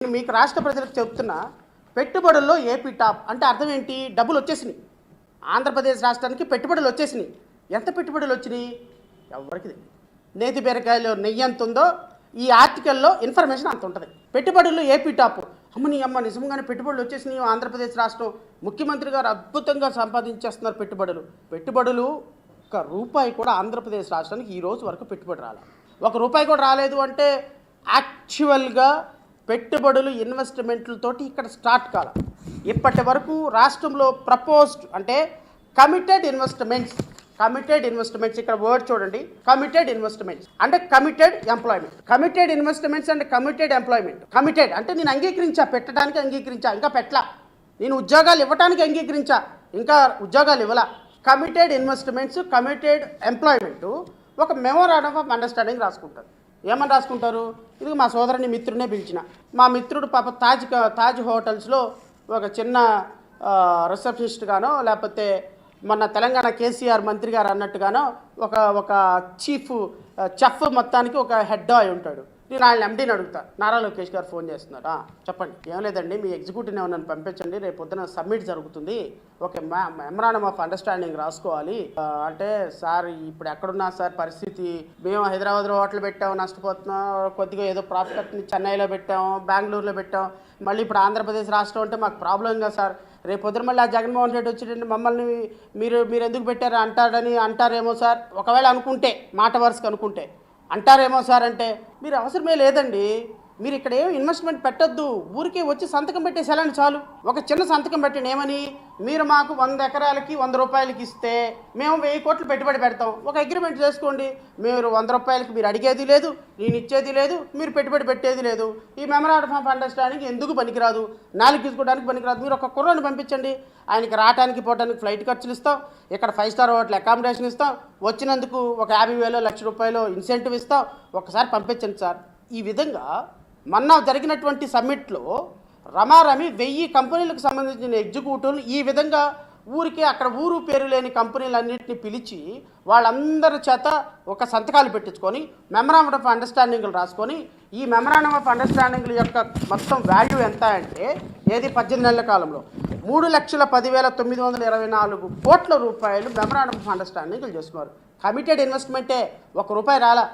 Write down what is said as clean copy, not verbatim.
నేను మీకు రాష్ట్ర ప్రజలకు చెప్తున్నా, పెట్టుబడుల్లో ఏపీ టాప్ అంటే అర్థం ఏంటి? డబ్బులు వచ్చేసినాయి. ఆంధ్రప్రదేశ్ రాష్ట్రానికి పెట్టుబడులు వచ్చేసినాయి. ఎంత పెట్టుబడులు వచ్చినాయి? ఎవరికి తెలియదు. నేతి బీరకాయలో నెయ్యి ఎంత ఉందో ఈ ఆర్టికల్లో ఇన్ఫర్మేషన్ అంత ఉంటుంది. పెట్టుబడుల్లో ఏపీ టాప్. అమ్మని అమ్మ నిజంగానే పెట్టుబడులు వచ్చేసినాయి. ఆంధ్రప్రదేశ్ రాష్ట్రం ముఖ్యమంత్రి గారు అద్భుతంగా సంపాదించేస్తున్నారు పెట్టుబడులు. ఒక్క రూపాయి కూడా ఆంధ్రప్రదేశ్ రాష్ట్రానికి ఈ రోజు వరకు పెట్టుబడి రాలేదు. ఒక రూపాయి కూడా రాలేదు అంటే యాక్చువల్గా పెట్టుబడులు ఇన్వెస్ట్మెంట్లతోటి ఇక్కడ స్టార్ట్ కాల. ఇప్పటి వరకు రాష్ట్రంలో ప్రపోజ్డ్ అంటే కమిటెడ్ ఇన్వెస్ట్మెంట్స్ ఇక్కడ వర్డ్ చూడండి. కమిటెడ్ ఇన్వెస్ట్మెంట్స్ అంటే committed investments and committed employment. Committed అంటే నేను పెట్టడానికి అంగీకరించా, ఇంకా పెట్టలా. నేను ఉద్యోగాలు ఇవ్వడానికి అంగీకరించా, ఇంకా ఉద్యోగాలు ఇవ్వలా. కమిటెడ్ ఇన్వెస్ట్మెంట్స్, కమిటెడ్ ఎంప్లాయ్మెంట్ ఒక మెమోరాండం ఆఫ్ అండర్స్టాండింగ్ రాసుకుంటారు. ఏమని రాసుకుంటారు? ఇది మా సోదరుని మిత్రుడినే పిలిచిన. మా మిత్రుడు పాప తాజ్ హోటల్స్లో ఒక చిన్న రిసెప్షనిస్ట్ గానో, లేకపోతే మొన్న తెలంగాణ కేసీఆర్ మంత్రి గారు అన్నట్టుగానో ఒక చీఫ్ చెఫ్ మొత్తానికి ఒక హెడ్ అయి ఉంటాడు. నేను ఆయన ఎండీని అడుగుతా, నారా లోకేష్ గారు ఫోన్ చేస్తున్నారా, చెప్పండి. ఏం లేదండి, మీ ఎగ్జిక్యూటివ్ని నన్ను పంపించండి, రేపు పొద్దున సబ్మిట్ జరుగుతుంది, ఓకే మెమరాండం ఆఫ్ అండర్స్టాండింగ్ రాసుకోవాలి అంటే, సార్ ఇప్పుడు ఎక్కడున్నా సార్ పరిస్థితి, మేము హైదరాబాద్లో హోటల్ పెట్టాము, నష్టపోతున్నాం, కొద్దిగా ఏదో ప్రాఫిట్ చెన్నైలో పెట్టాము, బెంగళూరులో పెట్టాం, మళ్ళీ ఇప్పుడు ఆంధ్రప్రదేశ్ రాష్ట్రం అంటే మాకు ప్రాబ్లంగా సార్, రేపు పొద్దున మళ్ళీ ఆ జగన్మోహన్ రెడ్డి వచ్చేటండి మమ్మల్ని మీరు ఎందుకు పెట్టారు అంటారేమో సార్. ఒకవేళ అనుకుంటే, మాట వరుసకు అనుకుంటే అంటారేమో సార్ అంటే, మీరు అవసరమే లేదండి, మీరు ఇక్కడ ఏం ఇన్వెస్ట్మెంట్ పెట్టొద్దు, ఊరికే వచ్చి సంతకం పెట్టేసేయాలని చాలు. ఒక చిన్న సంతకం పెట్టండి. ఏమని? మీరు మాకు 100 ఎకరాలకి 100 రూపాయలకి ఇస్తే మేము 1000 కోట్లు పెట్టుబడి పెడతాం. ఒక అగ్రిమెంట్ చేసుకోండి. మీరు 100 రూపాయలకి మీరు అడిగేది లేదు, నేను ఇచ్చేది లేదు, మీరు పెట్టుబడి పెట్టేది లేదు. ఈ మెమరాండం ఆఫ్ అండర్స్టాండింగ్ ఎందుకు పనికిరాదు, నాలుగు తీసుకోవడానికి పనికిరాదు. మీరు ఒక కుర్రాన్ని పంపించండి, ఆయనకి రావడానికి పోవడానికి ఫ్లైట్ ఖర్చులు ఇస్తాం, ఇక్కడ 5 స్టార్ హోటల్ అకామిడేషన్ ఇస్తాం, వచ్చినందుకు ఒక 50,000 లక్ష రూపాయలు ఇన్సెంటివ్ ఇస్తాం, ఒకసారి పంపించండి సార్. ఈ విధంగా మొన్న జరిగినటువంటి సమ్మిట్లో రమారమి 1000 కంపెనీలకు సంబంధించిన ఎగ్జిక్యూటివ్లు ఈ విధంగా ఊరికే అక్కడ ఊరు పేరు లేని కంపెనీలన్నింటినీ పిలిచి వాళ్ళందరి చేత ఒక సంతకాలు పెట్టించుకొని మెమరాండం ఆఫ్ అండర్స్టాండింగ్లు రాసుకొని, ఈ మెమరాండం ఆఫ్ అండర్స్టాండింగ్ల యొక్క మొత్తం వాల్యూ ఎంత అంటే, ఏది 18 నెలల కాలంలో 3,10,924 కోట్ల రూపాయలు మెమరాండం ఆఫ్ అండర్స్టాండింగ్లు చేసుకున్నారు. కమిటెడ్ ఇన్వెస్ట్మెంటే, ₹1 రాలా.